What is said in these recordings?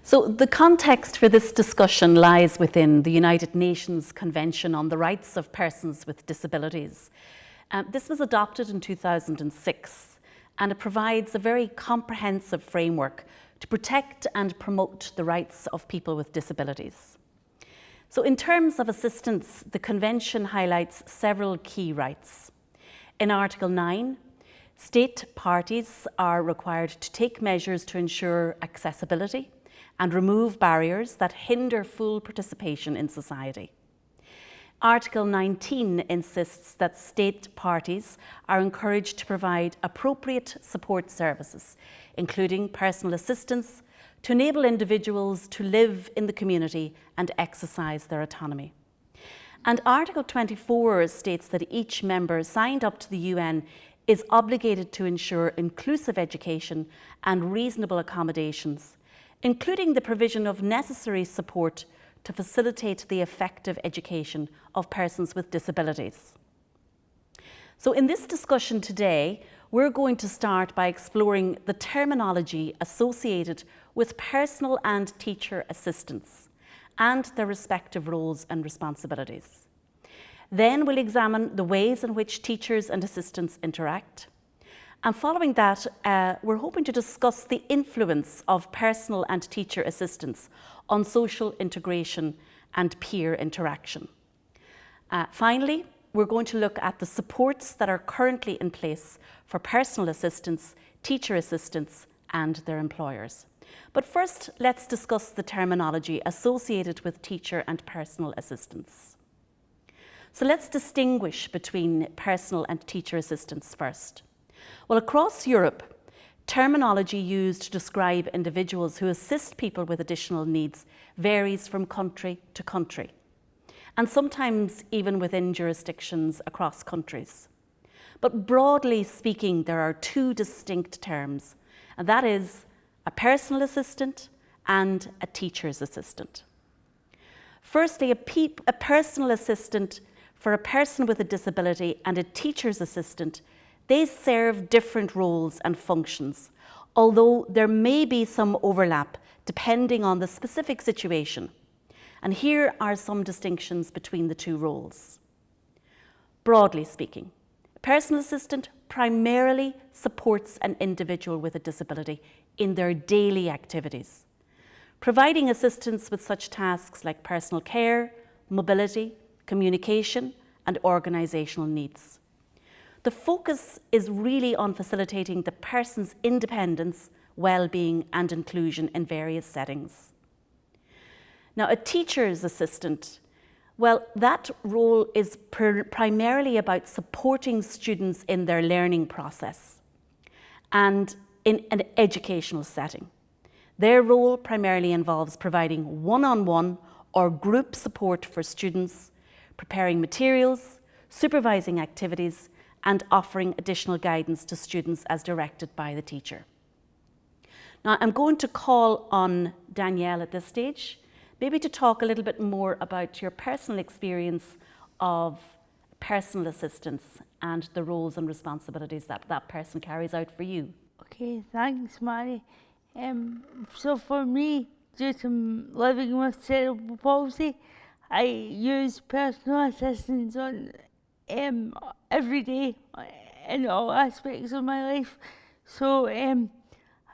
So the context for this discussion lies within the United Nations Convention on the Rights of Persons with Disabilities. This was adopted in 2006, and it provides a very comprehensive framework to protect and promote the rights of people with disabilities. So in terms of assistance, the Convention highlights several key rights. In Article 9, state parties are required to take measures to ensure accessibility and remove barriers that hinder full participation in society. Article 19 insists that state parties are encouraged to provide appropriate support services, including personal assistance, to enable individuals to live in the community and exercise their autonomy. And Article 24 states that each member signed up to the UN is obligated to ensure inclusive education and reasonable accommodations, including the provision of necessary support to facilitate the effective education of persons with disabilities. So in this discussion today, we're going to start by exploring the terminology associated with personal and teacher assistants and their respective roles and responsibilities. Then we'll examine the ways in which teachers and assistants interact. And following that, we're hoping to discuss the influence of personal and teacher assistants on social integration and peer interaction. Finally, we're going to look at the supports that are currently in place for personal assistants, teacher assistants, and their employers. But first, let's discuss the terminology associated with teacher and personal assistants. So let's distinguish between personal and teacher assistants first. Well, across Europe, terminology used to describe individuals who assist people with additional needs varies from country to country, and sometimes even within jurisdictions across countries. But broadly speaking, there are two distinct terms, and that is a personal assistant and a teacher's assistant. Firstly, a personal assistant for a person with a disability and a teacher's assistant, they serve different roles and functions, although there may be some overlap depending on the specific situation. And here are some distinctions between the two roles. Broadly speaking, a personal assistant primarily supports an individual with a disability in their daily activities, providing assistance with such tasks like personal care, mobility, communication, and organisational needs. The focus is really on facilitating the person's independence, well-being, and inclusion in various settings. Now, a teacher's assistant, well, that role is primarily about supporting students in their learning process and in an educational setting. Their role primarily involves providing one-on-one or group support for students, preparing materials, supervising activities, and offering additional guidance to students as directed by the teacher. Now, I'm going to call on Danielle at this stage, maybe to talk a little bit more about your personal experience of personal assistance and the roles and responsibilities that that person carries out for you. Okay, thanks, Mary. So for me, due to living with cerebral palsy, I use personal assistance on every day in all aspects of my life. So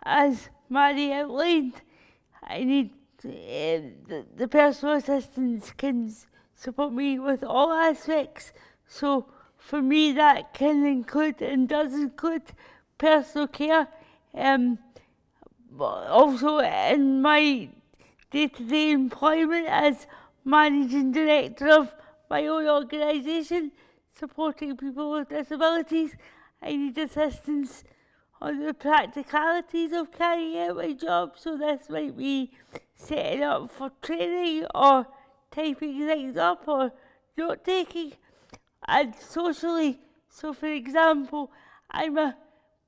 as Mary outlined, I need the personal assistance can support me with all aspects. So for me, that can include and does include personal care. Also in my day-to-day employment as managing director of my own organisation, supporting people with disabilities, I need assistance on the practicalities of carrying out my job. So this might be setting up for training or typing things up or note taking. And socially, so for example, I'm a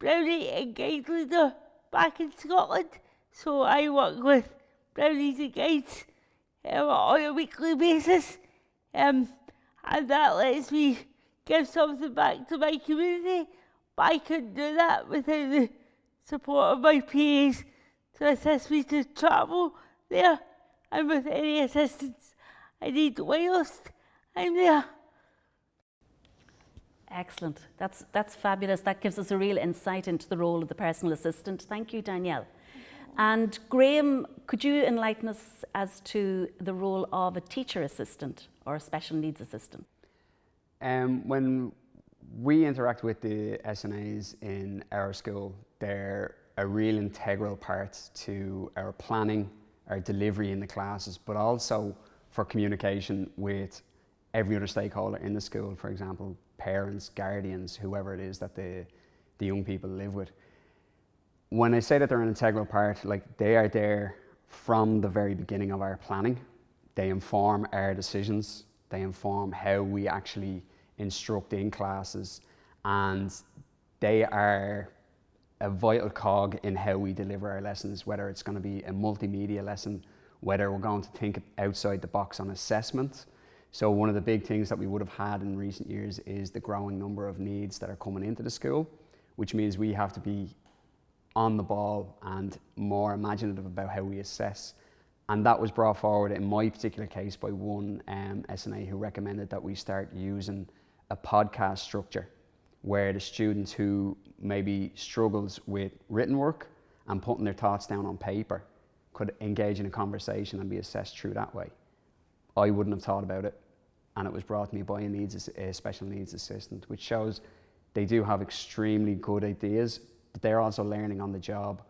Brownie and Guide leader back in Scotland, so I work with Brownies and Guides on a weekly basis, and that lets me give something back to my community, but I couldn't do that without the support of my PAs to assist me to travel there. And with any assistance I need whilst I'm there. Excellent. That's fabulous. That gives us a real insight into the role of the personal assistant. Thank you, Danielle. And Graham, could you enlighten us as to the role of a teacher assistant or a special needs assistant? When we interact with the SNAs in our school, they're a real integral part to our planning, our delivery in the classes, but also for communication with every other stakeholder in the school, for example, parents, guardians, whoever it is that the young people live with. When I say that they're an integral part, like they are there from the very beginning of our planning. They inform our decisions, they inform how we actually instruct in classes, and they are a vital cog in how we deliver our lessons, whether it's going to be a multimedia lesson, whether we're going to think outside the box on assessment. So one of the big things that we would have had in recent years is the growing number of needs that are coming into the school, which means we have to be on the ball and more imaginative about how we assess. And that was brought forward in my particular case by one SNA who recommended that we start using a podcast structure where the students who maybe struggles with written work and putting their thoughts down on paper could engage in a conversation and be assessed through that way. I wouldn't have thought about it, and it was brought to me by a special needs assistant, which shows they do have extremely good ideas, but they're also learning on the job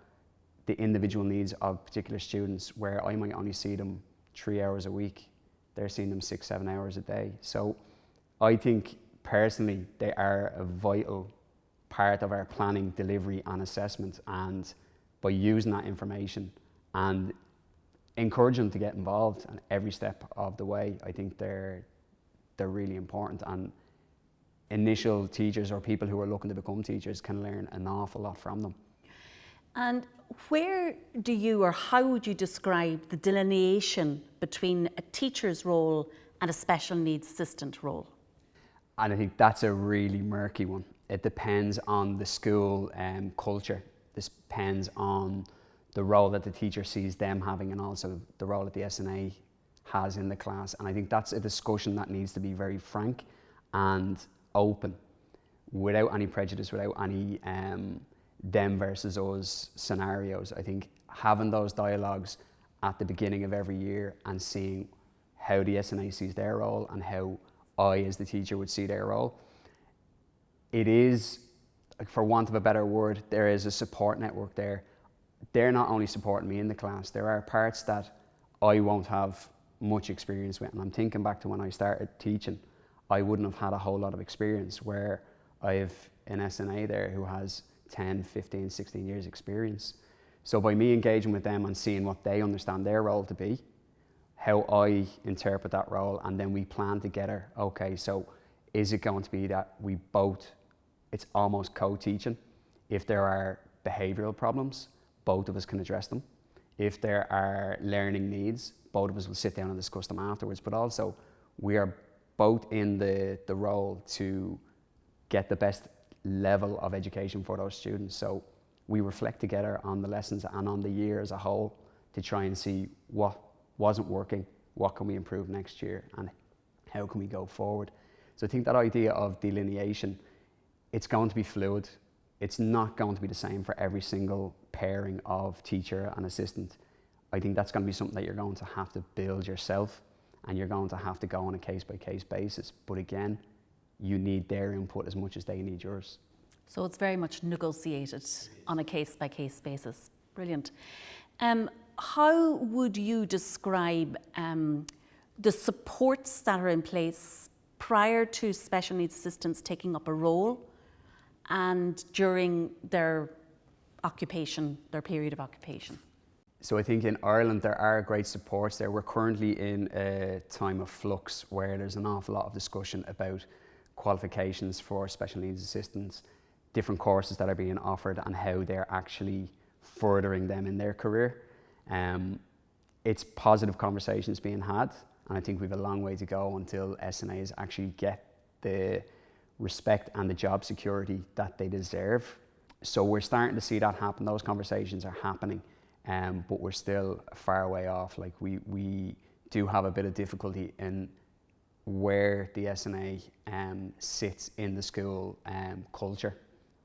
the individual needs of particular students, where I might only see them 3 hours a week. They're seeing them 6-7 hours a day. So I think personally they are a vital part of our planning, delivery and assessment, and by using that information and encourage them to get involved in every step of the way, I think they're really important, and initial teachers or people who are looking to become teachers can learn an awful lot from them. And where do you, or how would you describe the delineation between a teacher's role and a special needs assistant role? And I think that's a really murky one. It depends on the school culture. This depends on the role that the teacher sees them having, and also the role that the SNA has in the class. And I think that's a discussion that needs to be very frank and open, without any prejudice, without any them versus us scenarios. I think having those dialogues at the beginning of every year and seeing how the SNA sees their role and how I as the teacher would see their role. It is, for want of a better word, there is a support network there. They're not only supporting me in the class, there are parts that I won't have much experience with. And I'm thinking back to when I started teaching, I wouldn't have had a whole lot of experience, where I have an SNA there who has 10, 15, 16 years experience. So by me engaging with them and seeing what they understand their role to be, how I interpret that role, and then we plan together, okay, so is it going to be that we both, it's almost co-teaching. If there are behavioural problems, both of us can address them. If there are learning needs, both of us will sit down and discuss them afterwards. But also, we are both in the role to get the best level of education for those students. So we reflect together on the lessons and on the year as a whole to try and see what wasn't working, what can we improve next year, and how can we go forward. So I think that idea of delineation, it's going to be fluid. It's not going to be the same for every single pairing of teacher and assistant. I think that's going to be something that you're going to have to build yourself, and you're going to have to go on a case-by-case basis. But again, you need their input as much as they need yours. So it's very much negotiated on a case-by-case basis. Brilliant. How would you describe the supports that are in place prior to special needs assistants taking up a role and during their occupation, their period of occupation? So I think in Ireland there are great supports there. We're currently in a time of flux where there's an awful lot of discussion about qualifications for special needs assistants, different courses that are being offered and how they're actually furthering them in their career. It's positive conversations being had, and I think we've a long way to go until SNAs actually get the respect and the job security that they deserve. So we're starting to see that happen. Those conversations are happening. but we're still a far way off. Like we do have a bit of difficulty in where the SNA sits in the school culture,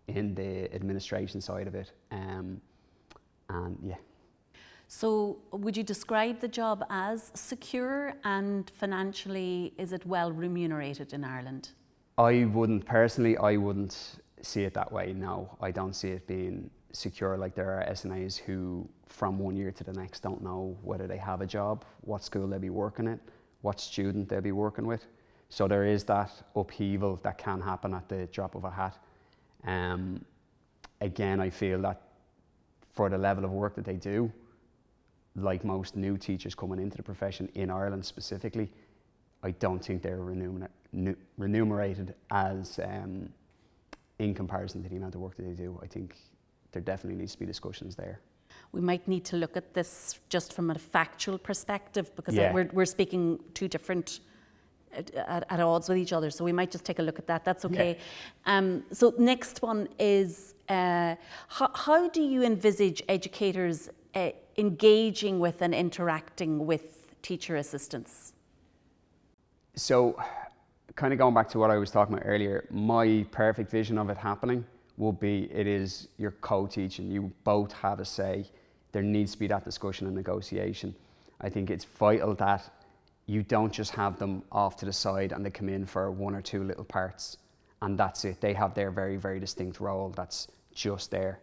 in the administration side of it, and yeah. So would you describe the job as secure, and financially is it well remunerated in Ireland? I wouldn't see it that way, no. I don't see it being secure. Like, there are SNAs who from one year to the next don't know whether they have a job, what school they'll be working at, what student they'll be working with. So there is that upheaval that can happen at the drop of a hat. Again, I feel that for the level of work that they do, like most new teachers coming into the profession in Ireland specifically, I don't think they're remunerated as in comparison to the amount of work that they do. I think there definitely needs to be discussions there. We might need to look at this just from a factual perspective, because Yeah. we're speaking two different at odds with each other, so we might just take a look at that. That's okay. So next one is how do you envisage educators engaging with and interacting with teacher assistants? So, kind of going back to what I was talking about earlier, my perfect vision of it happening would be, it is your co-teaching. You both have a say. There needs to be that discussion and negotiation. I think it's vital that you don't just have them off to the side and they come in for one or two little parts and that's it. They have their very, very distinct role that's just there.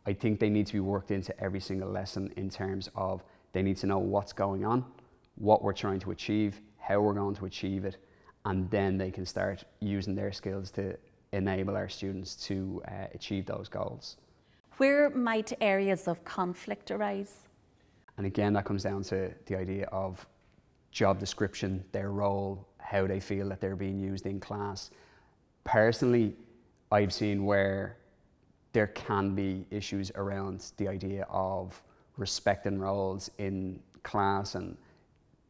I think they need to be worked into every single lesson in terms of they need to know what's going on, what we're trying to achieve, how we're going to achieve it, and then they can start using their skills to enable our students to achieve those goals. Where might areas of conflict arise? And again, that comes down to the idea of job description, their role, how they feel that they're being used in class. Personally, I've seen where there can be issues around the idea of respecting roles in class, and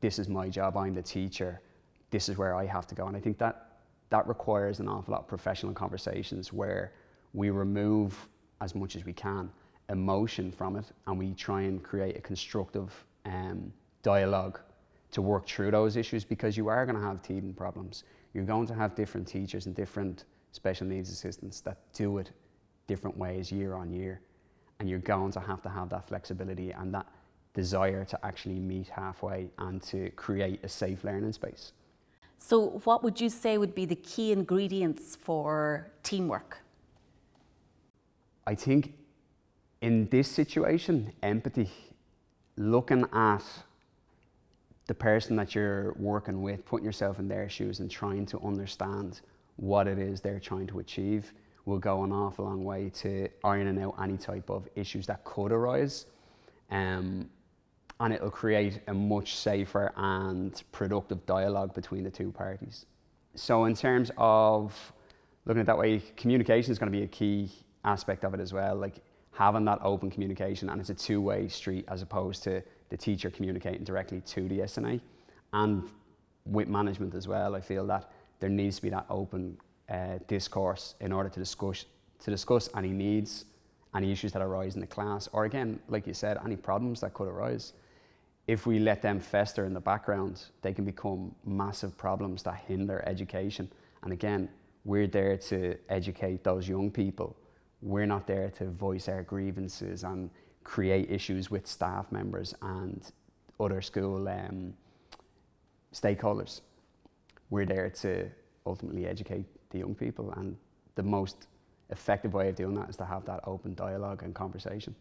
this is my job, I'm the teacher, this is where I have to go. And I think that requires an awful lot of professional conversations where we remove as much as we can emotion from it, and we try and create a constructive dialogue to work through those issues, because you are going to have teething problems. You're going to have different teachers and different special needs assistants that do it different ways year on year, and you're going to have that flexibility and that desire to actually meet halfway and to create a safe learning space. So what would you say would be the key ingredients for teamwork? I think in this situation, empathy, looking at the person that you're working with, putting yourself in their shoes and trying to understand what it is they're trying to achieve, will go an awful long way to ironing out any type of issues that could arise. And it'll create a much safer and productive dialogue between the two parties. So in terms of looking at that way, communication is going to be a key aspect of it as well. Like, having that open communication, and it's a two-way street as opposed to the teacher communicating directly to the SNA. And with management as well, I feel that there needs to be that open discourse in order to discuss any needs, any issues that arise in the class, or again, like you said, any problems that could arise. If we let them fester in the background, they can become massive problems that hinder education. And again, we're there to educate those young people. We're not there to voice our grievances and create issues with staff members and other school stakeholders. We're there to ultimately educate the young people, and the most effective way of doing that is to have that open dialogue and conversation.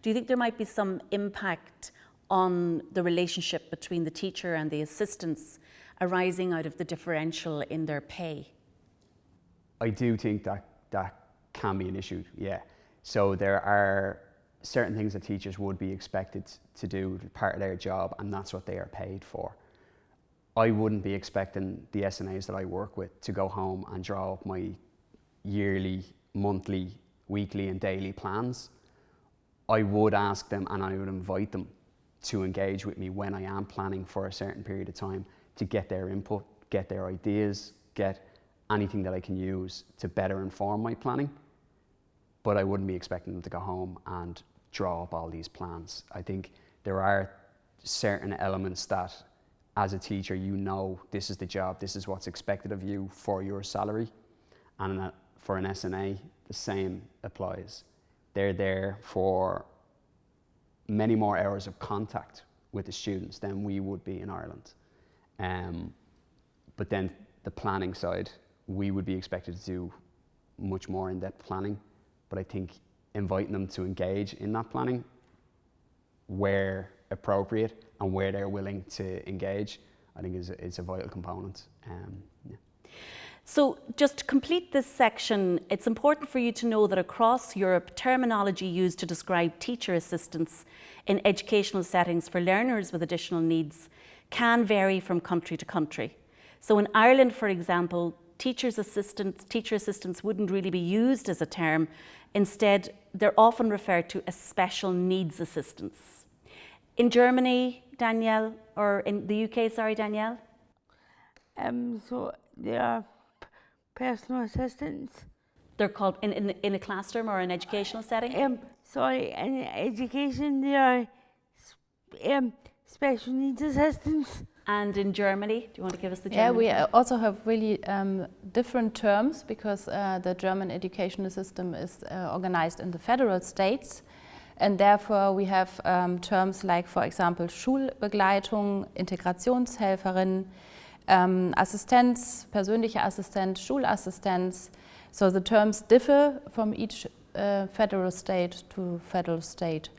Do you think there might be some impact on the relationship between the teacher and the assistants arising out of the differential in their pay? I do think that can be an issue, yeah. So there are certain things that teachers would be expected to do, part of their job, and that's what they are paid for. I wouldn't be expecting the SNAs that I work with to go home and draw up my yearly, monthly, weekly and daily plans. I would ask them, and I would invite them to engage with me when I am planning for a certain period of time, to get their input, get their ideas, get anything that I can use to better inform my planning. but I wouldn't be expecting them to go home and draw up all these plans. I think there are certain elements that, as a teacher, you know this is the job, this is what's expected of you for your salary, and for an SNA, the same applies. They're there for many more hours of contact with the students than we would be in Ireland. But then the planning side, we would be expected to do much more in-depth planning, but I think inviting them to engage in that planning where appropriate and where they're willing to engage, I think is a vital component. Yeah. So just to complete this section, it's important for you to know that across Europe, terminology used to describe teacher assistants in educational settings for learners with additional needs can vary from country to country. So in Ireland, for example, teacher assistants wouldn't really be used as a term. Instead, they're often referred to as special needs assistants. In Germany, Danielle, or in the UK, sorry, Danielle? So there are personal assistants. They're called in a classroom or an educational setting? In education there are special needs assistants. And in Germany, do you want to give us the Yeah, German? we also have really different terms because the German educational system is organized in the federal states, and therefore we have terms like, for example, Schulbegleitung, Integrationshelferin, Assistenz, persönliche Assistent, Schulassistenz. So the terms differ from each federal state to federal state.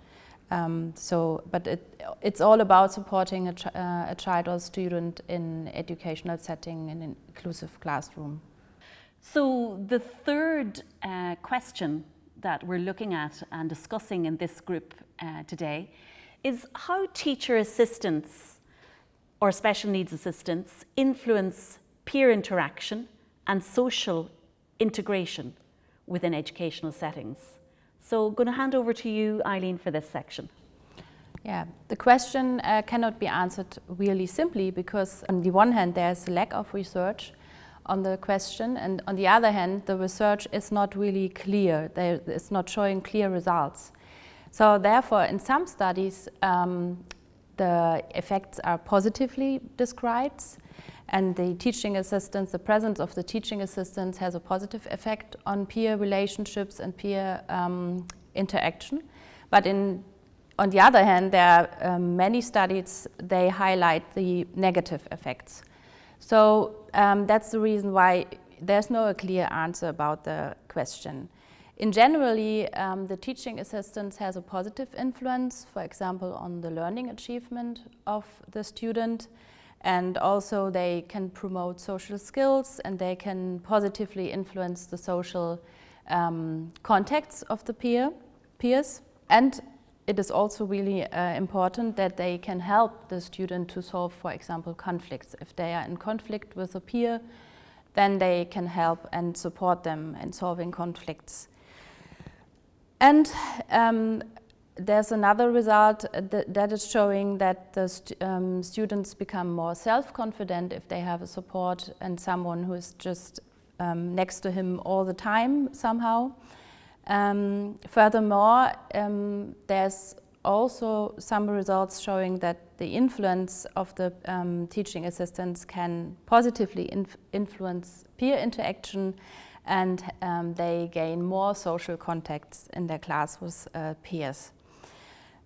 But it's all about supporting a child or student in educational setting in an inclusive classroom. So the third question that we're looking at and discussing in this group today is how teacher assistants or special needs assistants influence peer interaction and social integration within educational settings. So I'm going to hand over to you, Eileen, for this section. Yeah, the question cannot be answered really simply because on the one hand there's a lack of research on the question, and on the other hand the research is not really clear. It's not showing clear results. So therefore in some studies the effects are positively described, and the teaching assistants, the presence of the teaching assistants has a positive effect on peer relationships and peer interaction. But on the other hand, there are many studies, they highlight the negative effects. So that's the reason why there's no clear answer about the question. In generally, the teaching assistants has a positive influence, for example, on the learning achievement of the student, and also they can promote social skills and they can positively influence the social contacts of the peers. And it is also really important that they can help the student to solve, for example, conflicts. If they are in conflict with a peer, then they can help and support them in solving conflicts. And there's another result that is showing that the students become more self-confident if they have a support and someone who is just next to him all the time somehow. Furthermore, there's also some results showing that the influence of the teaching assistants can positively influence peer interaction, and they gain more social contacts in their class with peers.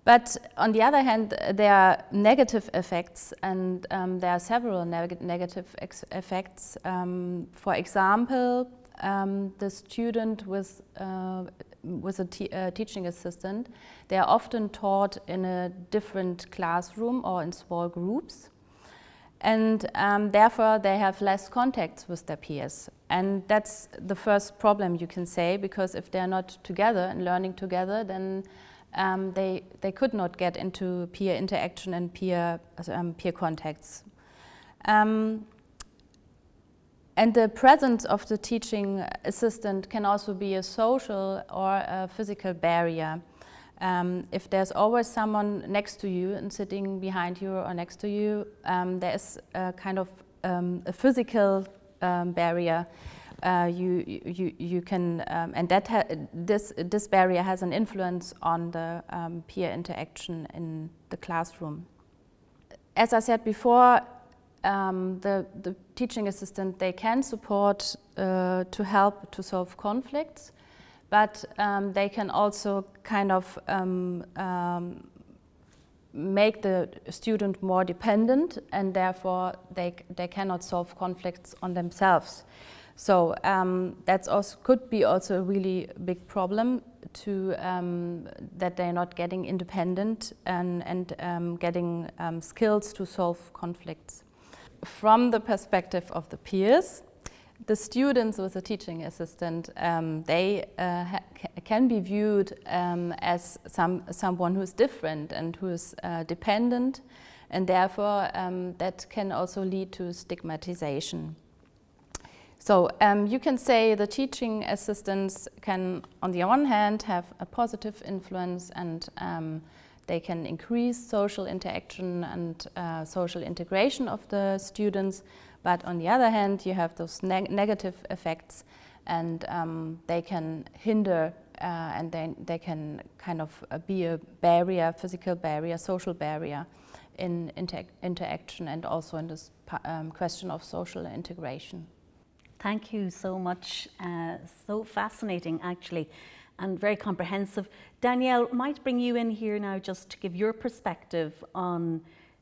But on the other hand, there are negative effects, and there are several negative effects. For example, the student with a teaching assistant, they are often taught in a different classroom or in small groups, and therefore they have less contacts with their peers. And that's the first problem, you can say, because if they're not together and learning together, then they could not get into peer interaction and peer contacts. And the presence of the teaching assistant can also be a social or a physical barrier. If there's always someone next to you and sitting behind you or next to you, there is a kind of a physical barrier you can, and that this barrier has an influence on the peer interaction in the classroom. As I said before, the teaching assistant, they can support to help to solve conflicts, but they can also kind of make the student more dependent, and therefore they cannot solve conflicts on themselves. So that's also could be also a really big problem to that they're not getting independent and getting skills to solve conflicts. From the perspective of the peers, the students with a teaching assistant, they can be viewed as someone who's different and who's dependent, and therefore that can also lead to stigmatization. So you can say the teaching assistants can, on the one hand, have a positive influence, and they can increase social interaction and social integration of the students. But on the other hand, you have those negative effects, and they can hinder and they can kind of be a barrier, physical barrier, social barrier in interaction, and also in this question of social integration. Thank you so much. So fascinating, actually, and very comprehensive. Danielle, might bring you in here now just to give your perspective on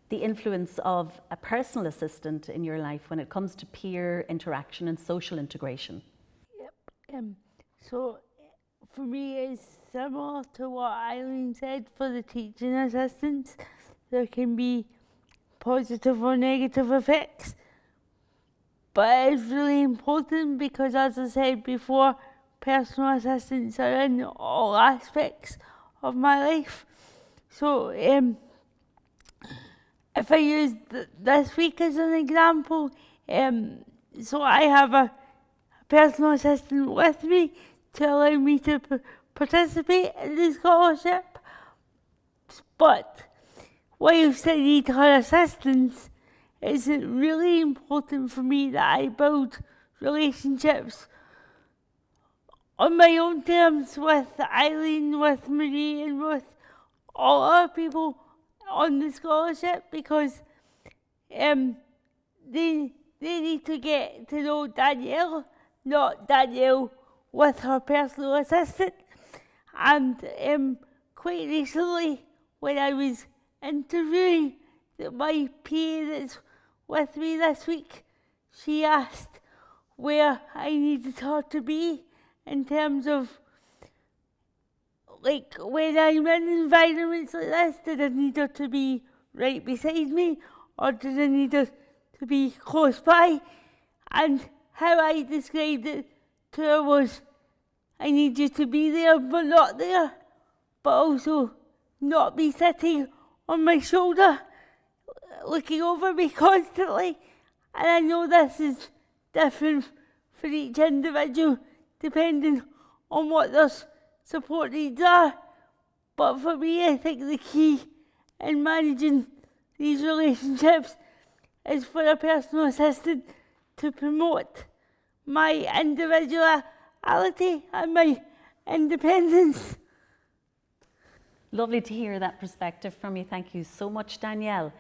the influence of a personal assistant in your life when it comes to peer interaction and social integration. Yep. So for me, it's similar to what Eileen said for the teaching assistants. There can be positive or negative effects, but it's really important because, as I said before, personal assistants are in all aspects of my life. So if I use this week as an example, so I have a personal assistant with me to allow me to participate in the scholarship. But whilst I need her assistance, it's really important for me that I build relationships on my own terms with Eileen, with Marie, and with all other people on the scholarship, because they need to get to know Danielle, not Danielle with her personal assistant. And quite recently, when I was interviewing my peer that's with me this week, she asked where I needed her to be in terms of, like, when I'm in environments like this, did I need her to be right beside me, or did I need her to be close by? And how I described it to her was, I need you to be there but not there, but also not be sitting on my shoulder looking over me constantly. And I know this is different for each individual depending on what their support needs are, but for me, I think the key in managing these relationships is for a personal assistant to promote my individuality and my independence. Lovely to hear that perspective from you. Thank you so much, Danielle.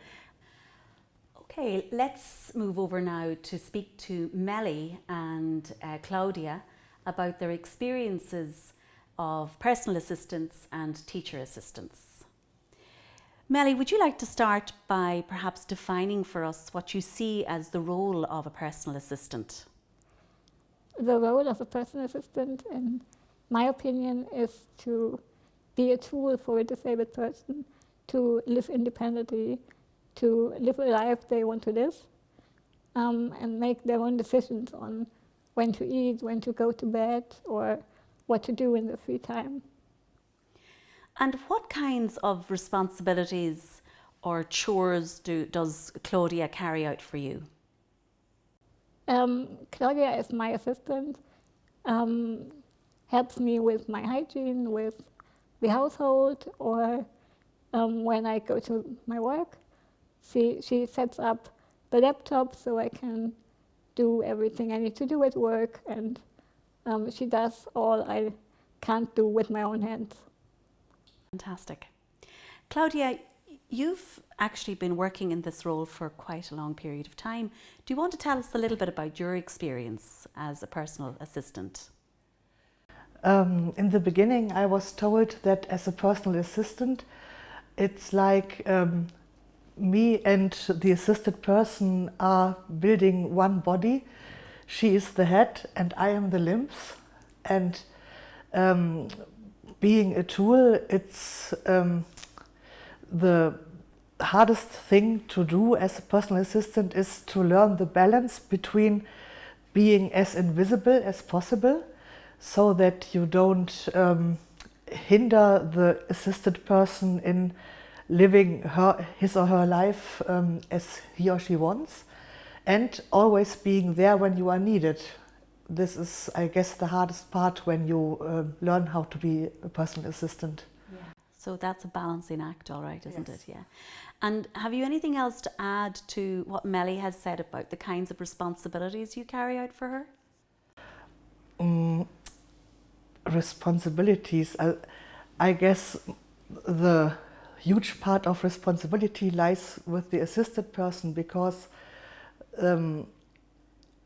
Okay, let's move over now to speak to Melly and Claudia about their experiences of personal assistants and teacher assistants. Melly, would you like to start by perhaps defining for us what you see as the role of a personal assistant? The role of a personal assistant, in my opinion, is to be a tool for a disabled person to live independently, to live a life they want to live, and make their own decisions on when to eat, when to go to bed, or what to do in the free time. And what kinds of responsibilities or chores does Claudia carry out for you? Claudia is my assistant, helps me with my hygiene, with the household, or when I go to my work. She sets up the laptop so I can do everything I need to do at work, and she does all I can't do with my own hands. Fantastic. Claudia, you've actually been working in this role for quite a long period of time. Do you want to tell us a little bit about your experience as a personal assistant? In the beginning, I was told that as a personal assistant, it's like me and the assisted person are building one body. She is the head and I am the limbs. And being a tool, it's the hardest thing to do as a personal assistant is to learn the balance between being as invisible as possible, so that you don't hinder the assisted person in living his or her life as he or she wants, and always being there when you are needed. This is, I guess, the hardest part when you learn how to be a personal assistant. Yeah. So that's a balancing act, all right, isn't Yes. it? Yeah. And have you anything else to add to what Melly has said about the kinds of responsibilities you carry out for her? Responsibilities. I guess the huge part of responsibility lies with the assisted person, because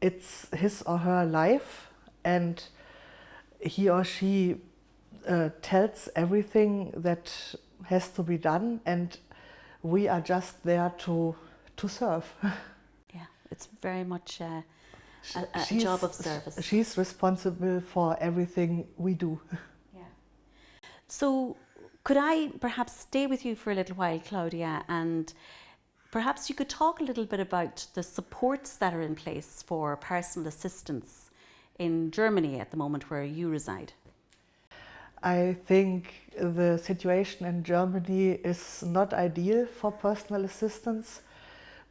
it's his or her life, and he or she tells everything that has to be done, and we are just there to serve. Yeah, it's very much a She's- job of service. She's responsible for everything we do. Yeah. So could I perhaps stay with you for a little while, Claudia, and perhaps you could talk a little bit about the supports that are in place for personal assistants in Germany at the moment where you reside. I think the situation in Germany is not ideal for personal assistants,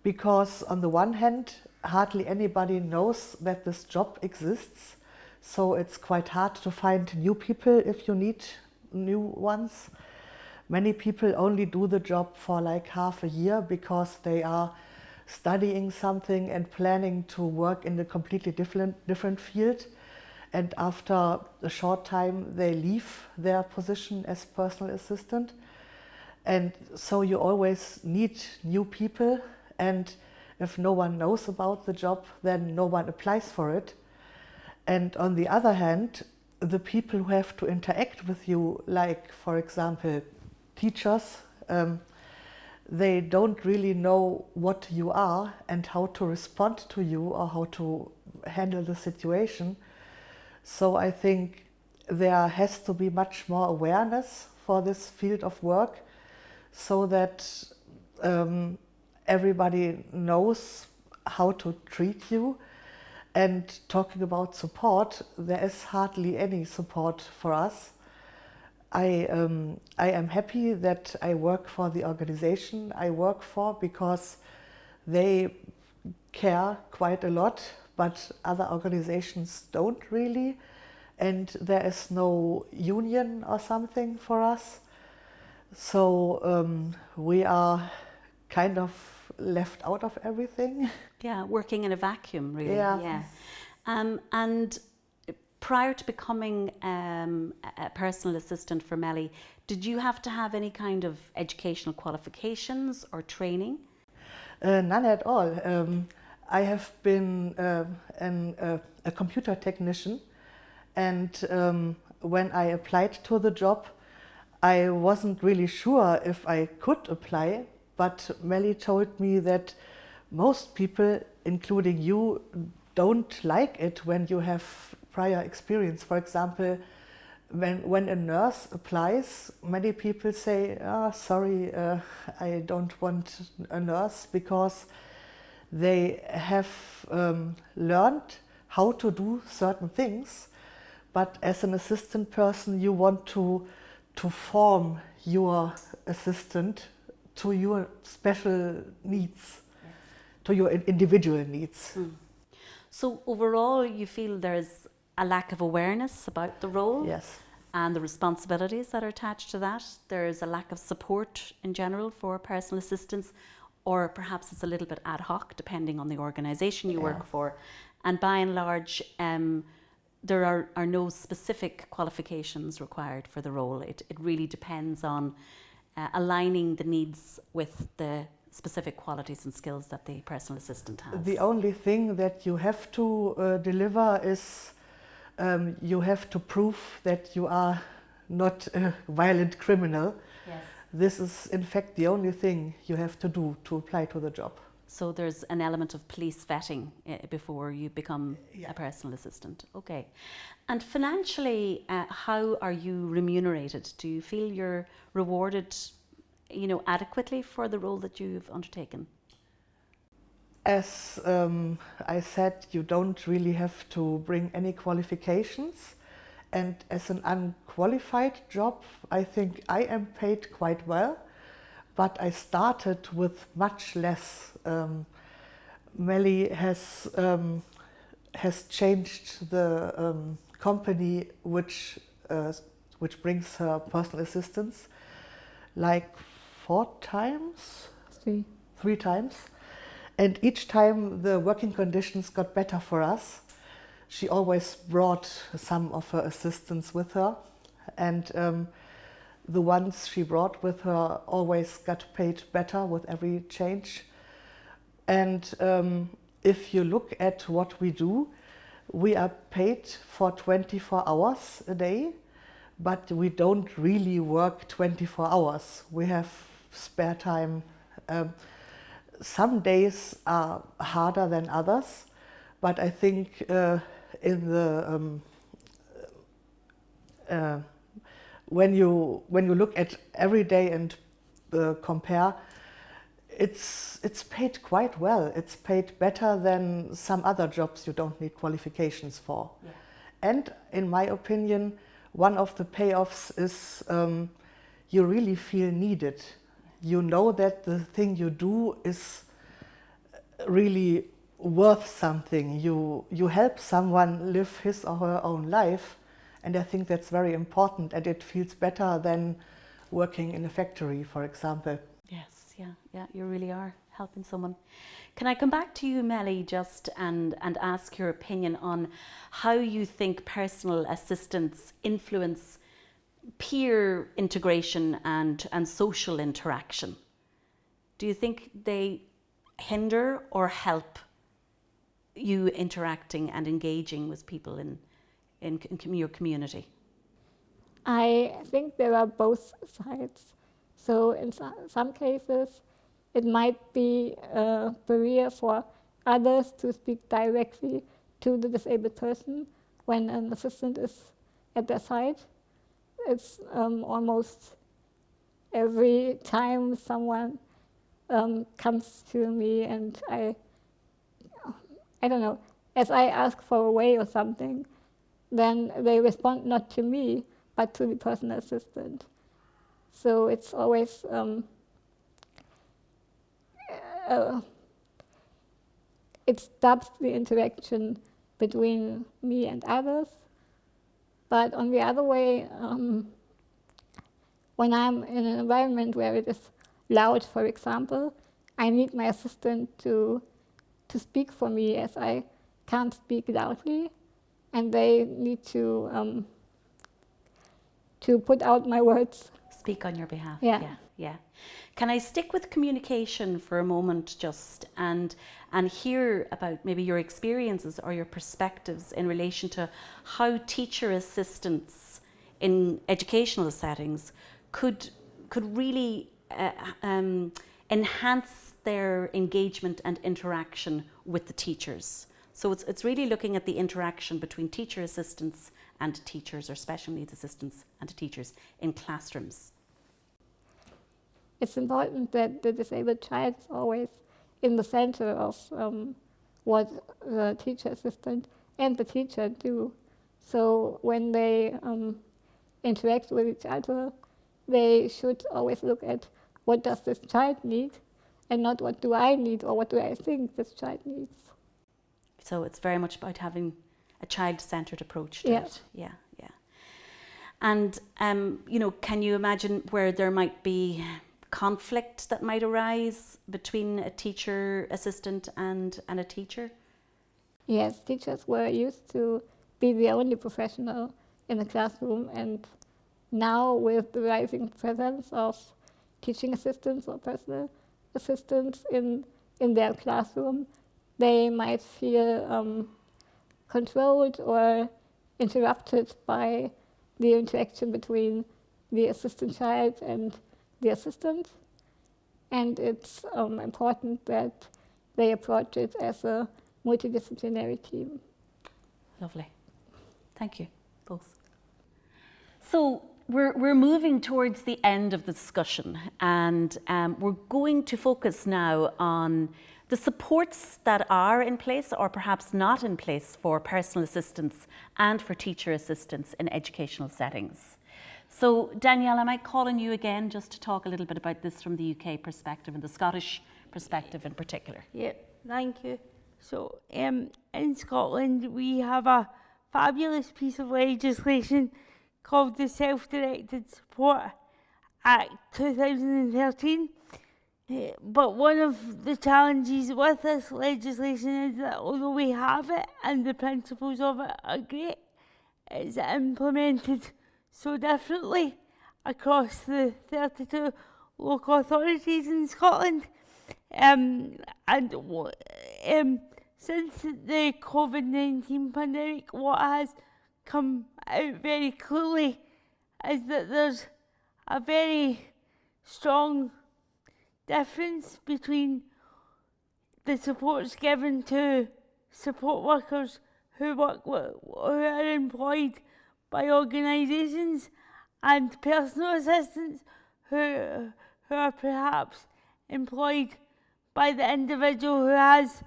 because on the one hand, hardly anybody knows that this job exists. So it's quite hard to find new people if you need new ones. Many people only do the job for like half a year because they are studying something and planning to work in a completely different field. And after a short time, they leave their position as personal assistant. And so you always need new people. And if no one knows about the job, then no one applies for it. And on the other hand, the people who have to interact with you, like, for example, teachers, they don't really know what you are and how to respond to you or how to handle the situation. So I think there has to be much more awareness for this field of work, so that everybody knows how to treat you. And talking about support, there is hardly any support for us. I am happy that I work for the organization I work for, because they care quite a lot, but other organizations don't really. And there is no union or something for us. So we are kind of left out of everything. Yeah, working in a vacuum, really. Yeah. And prior to becoming a personal assistant for Melly, did you have to have any kind of educational qualifications or training? None at all. I have been a computer technician, and when I applied to the job, I wasn't really sure if I could apply, but Melly told me that most people, including you, don't like it when you have prior experience. For example, when a nurse applies, many people say, "Oh, sorry, I don't want a nurse," because they have learned how to do certain things. But as an assistant person, you want to form your assistant to your special needs, to your individual needs. So overall, you feel there's a lack of awareness about the role? Yes. And the responsibilities that are attached to that. There's a lack of support in general for personal assistants, or perhaps it's a little bit ad hoc depending on the organisation you work for And by and large, there are no specific qualifications required for the role. It really depends on aligning the needs with the specific qualities and skills that the personal assistant has. The only thing that you have to deliver is you have to prove that you are not a violent criminal. Yes. This is in fact the only thing you have to do to apply to the job. So there's an element of police vetting before you become Yeah. a personal assistant. Okay. And financially, how are you remunerated? Do you feel you're rewarded, adequately for the role that you've undertaken? As I said, you don't really have to bring any qualifications. And as an unqualified job, I think I am paid quite well. But I started with much less. Melly has changed the company which brings her personal assistants like 4 times? 3. 3 times. And each time the working conditions got better for us. She always brought some of her assistants with her. And the ones she brought with her always got paid better with every change. And if you look at what we do, we are paid for 24 hours a day, but we don't really work 24 hours. We have spare time. Some days are harder than others, but I think in the when you look at every day and compare, it's paid quite well. It's paid better than some other jobs you don't need qualifications for. Yeah. And in my opinion, one of the payoffs is you really feel needed. You know that the thing you do is really worth something. You help someone live his or her own life, and I think that's very important, and it feels better than working in a factory, for example. Yes, yeah, you really are helping someone. Can I come back to you, Melly, just and ask your opinion on how you think personal assistants influence peer integration and social interaction? Do you think they hinder or help you interacting and engaging with people in your community? I think there are both sides. So in some cases, it might be a barrier for others to speak directly to the disabled person when an assistant is at their side. It's almost every time someone comes to me and I don't know, as I ask for a way or something, then they respond not to me, but to the personal assistant. So it's always it stops the interaction between me and others. But on the other way, when I'm in an environment where it is loud, for example, I need my assistant to speak for me, as I can't speak loudly, and they need to put out my words. Speak on your behalf. Yeah. Can I stick with communication for a moment just and hear about maybe your experiences or your perspectives in relation to how teacher assistants in educational settings could really enhance their engagement and interaction with the teachers. So it's really looking at the interaction between teacher assistants and teachers, or special needs assistants and teachers in classrooms. It's important that the disabled child is always in the center of what the teacher assistant and the teacher do. So when they interact with each other, they should always look at what does this child need and not what do I need or what do I think this child needs. So it's very much about having a child-centered approach to Yeah. it. Yeah. And, can you imagine where there might be conflict that might arise between a teacher assistant and a teacher? Yes, teachers were used to be the only professional in the classroom, and now with the rising presence of teaching assistants or personal assistants in their classroom, they might feel controlled or interrupted by the interaction between the assistant child and the assistant. And it's important that they approach it as a multidisciplinary team. Lovely. Thank you, both. So we're moving towards the end of the discussion, and we're going to focus now on the supports that are in place or perhaps not in place for personal assistants and for teacher assistants in educational settings. So Danielle, I might call on you again just to talk a little bit about this from the UK perspective and the Scottish perspective in particular. Yeah, thank you. So in Scotland we have a fabulous piece of legislation called the Self-Directed Support Act 2013. But one of the challenges with this legislation is that although we have it and the principles of it are great, it's implemented so differently across the 32 local authorities in Scotland. Since the COVID-19 pandemic, what has come out very clearly is that there's a very strong difference between the supports given to support workers who are employed by organisations and personal assistants who are perhaps employed by the individual who has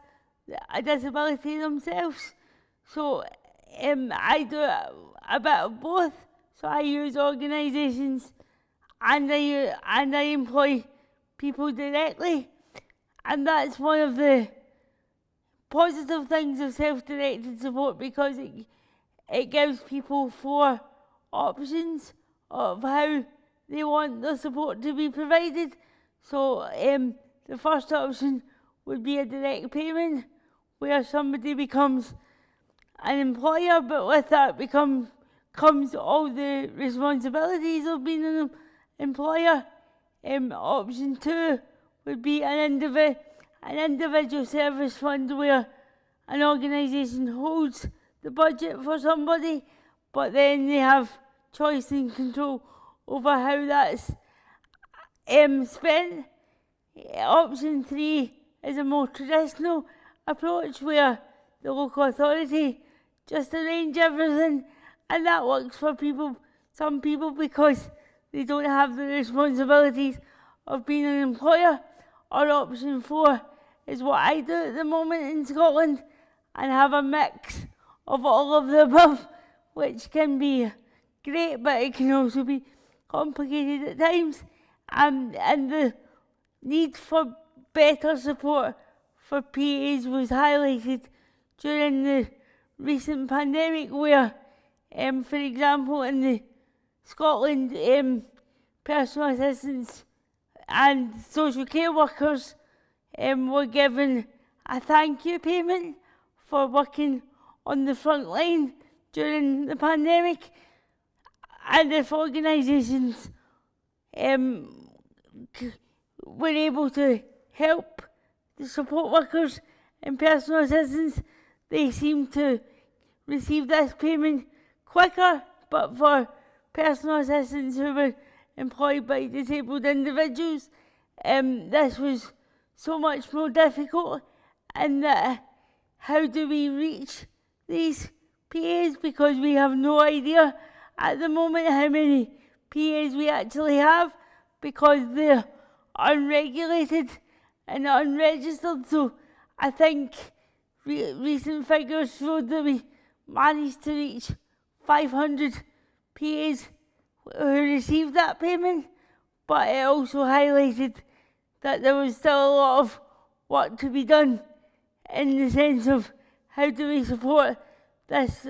a disability themselves. So I do a bit of both. So I use organisations and I employ people directly, and that's one of the positive things of self-directed support, because it gives people 4 options of how they want the support to be provided. So the first option would be a direct payment, where somebody becomes an employer, but with that comes all the responsibilities of being an employer. Option 2 would be an individual service fund, where an organisation holds the budget for somebody, but then they have choice and control over how that's spent. Option 3 is a more traditional approach, where the local authority just arrange everything, and that works for some people because they don't have the responsibilities of being an employer. Or option 4 is what I do at the moment in Scotland, and have a mix of all of the above, which can be great, but it can also be complicated at times. And the need for better support for PAs was highlighted during the recent pandemic, where, for example, in the Scotland, personal assistants and social care workers were given a thank you payment for working on the front line during the pandemic. And if organisations were able to help the support workers and personal assistants, they seem to receive this payment quicker. But for personal assistants who were employed by disabled individuals, this was so much more difficult. And how do we reach these PAs? Because we have no idea at the moment how many PAs we actually have, because they're unregulated and unregistered. So I think recent figures showed that we managed to reach 500 PAs who received that payment, but it also highlighted that there was still a lot of work to be done, in the sense of how do we support this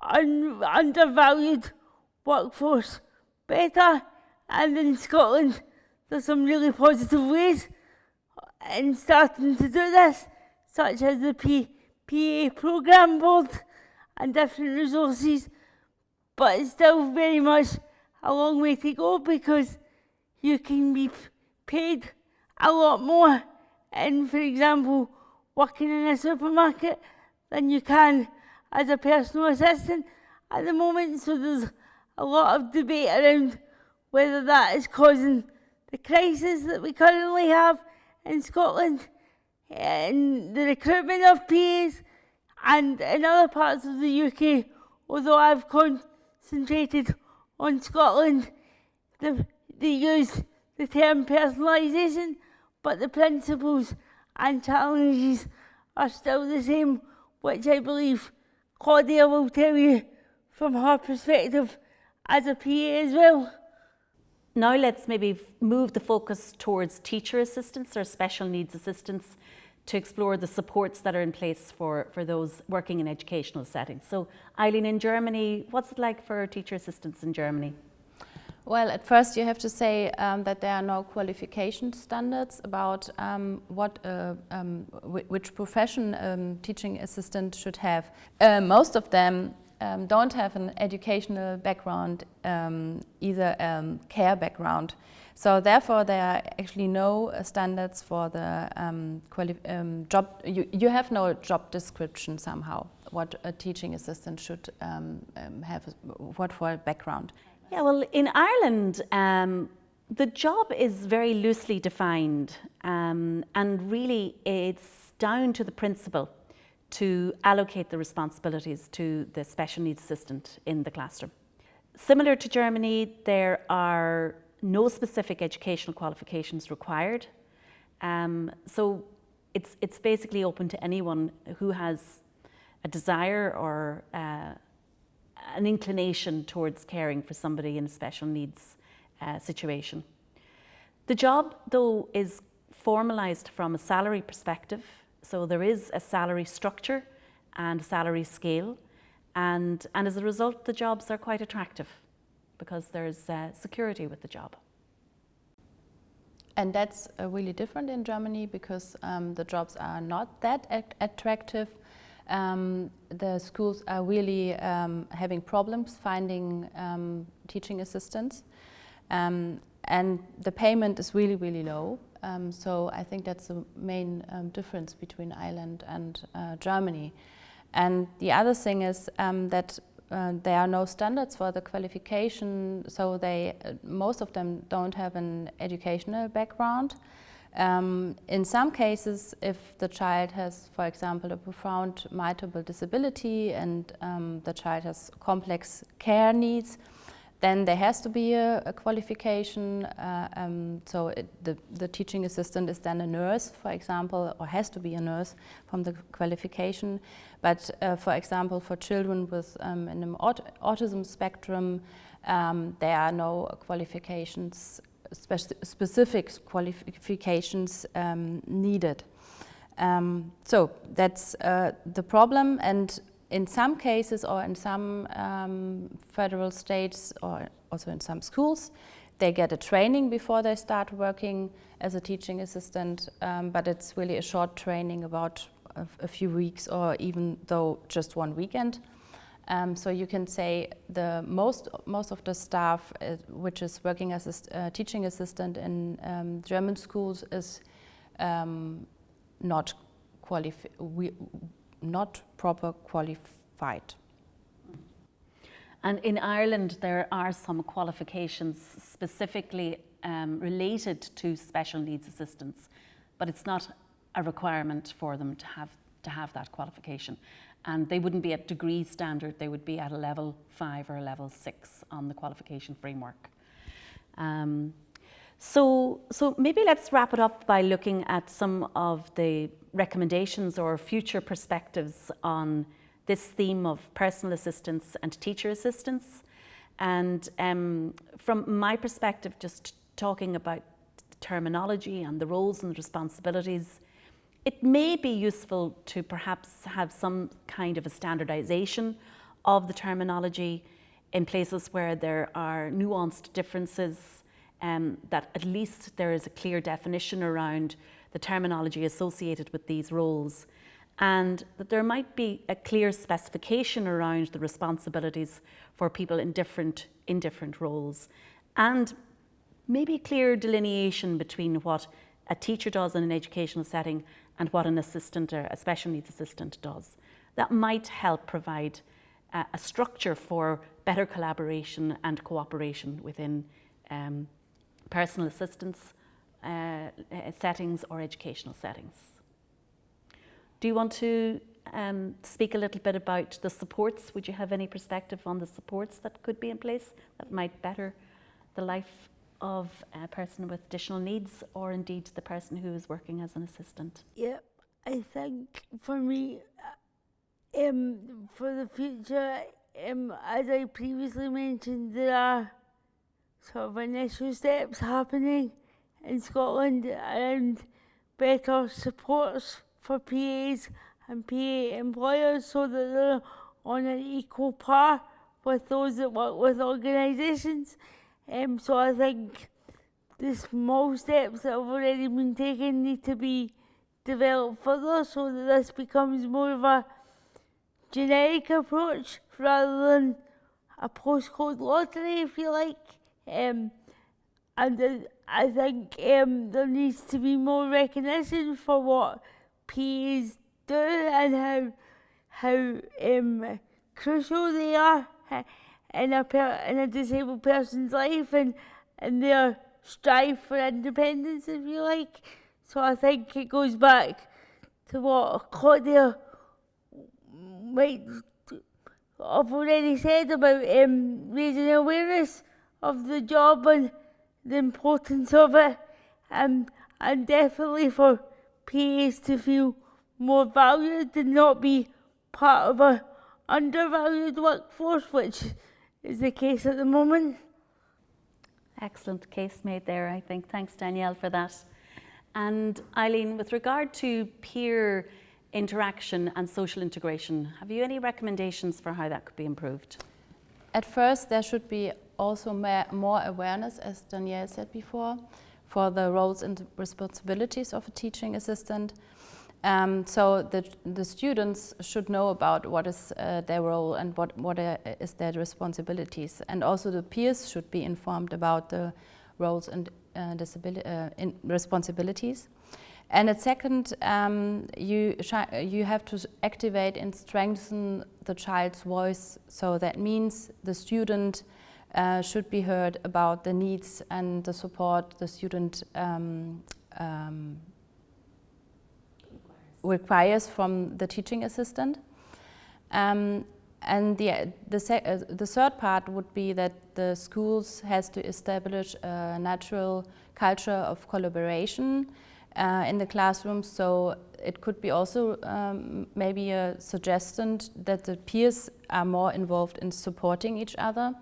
undervalued workforce better. And in Scotland there's some really positive ways in starting to do this, such as the PA programme board and different resources, but it's still very much a long way to go because you can be paid a lot more in, for example, working in a supermarket than you can as a personal assistant at the moment. So there's a lot of debate around whether that is causing the crisis that we currently have in Scotland in the recruitment of PAs, and in other parts of the UK, although I've concentrated on Scotland, they use the term personalisation, but the principles and challenges are still the same, which I believe Claudia will tell you from her perspective as a PA as well. Now let's maybe move the focus towards teacher assistants or special needs assistants to explore the supports that are in place for those working in educational settings. So Eileen, in Germany, what's it like for teacher assistants in Germany? Well, at first you have to say that there are no qualification standards about which profession teaching assistant should have. Most of them don't have an educational background, either care background. So therefore there are actually no standards for the job. You have no job description somehow, what a teaching assistant should have, what for a background. Yeah, well, in Ireland, the job is very loosely defined, and really it's down to the principal to allocate the responsibilities to the special needs assistant in the classroom. Similar to Germany, there are no specific educational qualifications required. So it's basically open to anyone who has a desire or an inclination towards caring for somebody in a special needs situation. The job, though, is formalised from a salary perspective. So there is a salary structure and a salary scale. And as a result, the jobs are quite attractive because there's security with the job. And that's really different in Germany because the jobs are not that attractive. The schools are really having problems finding teaching assistants. And the payment is really, really low. So I think that's the main difference between Ireland and Germany. And the other thing is that there are no standards for the qualification, so most of them don't have an educational background. In some cases, if the child has, for example, a profound multiple disability and the child has complex care needs, then there has to be a qualification. So the teaching assistant is then a nurse, for example, or has to be a nurse from the qualification. But for example, for children with an autism spectrum, there are no qualifications, specific qualifications needed. So that's the problem. And in some cases, or in some federal states, or also in some schools, they get a training before they start working as a teaching assistant, but it's really a short training, about a few weeks, or even though just one weekend. So you can say the most of the staff which is working as a teaching assistant in German schools is not proper qualified. And in Ireland, there are some qualifications specifically related to special needs assistants, but it's not a requirement for them to have that qualification. And they wouldn't be at degree standard, they would be at a level 5 or a level 6 on the qualification framework. So maybe let's wrap it up by looking at some of the recommendations or future perspectives on this theme of personal assistance and teacher assistance. And from my perspective, just talking about the terminology and the roles and responsibilities, it may be useful to perhaps have some kind of a standardization of the terminology in places where there are nuanced differences, that at least there is a clear definition around the terminology associated with these roles. and that there might be a clear specification around the responsibilities for people in different roles, and maybe clear delineation between what a teacher does in an educational setting and what an assistant or a special needs assistant does. That might help provide a structure for better collaboration and cooperation within personal assistance settings or educational settings. Do you want to speak a little bit about the supports? Would you have any perspective on the supports that could be in place that might better the life of a person with additional needs, or indeed the person who is working as an assistant? Yep, I think for me, for the future, as I previously mentioned, there are sort of initial steps happening in Scotland around better supports for PAs and PA employers so that they're on an equal par with those that work with organisations. So I think the small steps that have already been taken need to be developed further so that this becomes more of a generic approach rather than a postcode lottery, if you like. And I think there needs to be more recognition for what PAs do and how crucial they are in a disabled person's life and their strive for independence, if you like. So I think it goes back to what Claudia might have already said about raising awareness of the job and the importance of it, and definitely for PAs to feel more valued and not be part of a undervalued workforce, which is the case at the moment. Excellent case made there, I think. Thanks, Danielle, for that. And Eileen, with regard to peer interaction and social integration, have you any recommendations for how that could be improved? At first, there should be also more awareness, as Danielle said before, for the roles and responsibilities of a teaching assistant. So the students should know about what is their role and what is their responsibilities. And also the peers should be informed about the roles and responsibilities. And at second, you have to activate and strengthen the child's voice. So that means the student should be heard about the needs and the support the student requires from the teaching assistant. And the third part would be that the schools has to establish a natural culture of collaboration in the classroom. So it could be also maybe a suggestion that the peers are more involved in supporting each other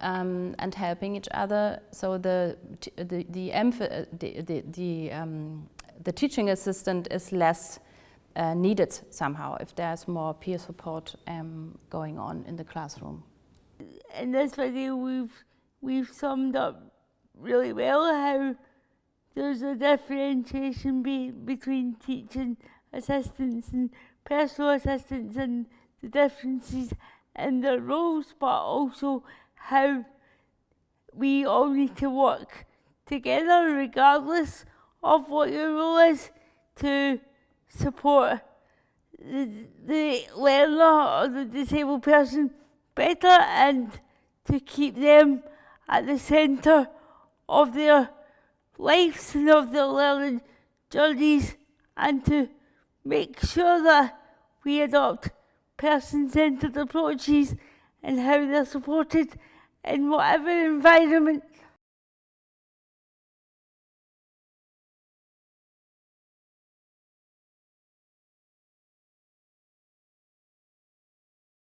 and helping each other. So the teaching assistant is less needed somehow if there's more peer support going on in the classroom. In this video, we've summed up really well how there's a differentiation between teaching assistants and personal assistants and the differences in their roles, but also how we all need to work together regardless of what your role is to support the learner or the disabled person better and to keep them at the centre of their lives and of their learning journeys, and to make sure that we adopt person-centred approaches and how they're supported in whatever environment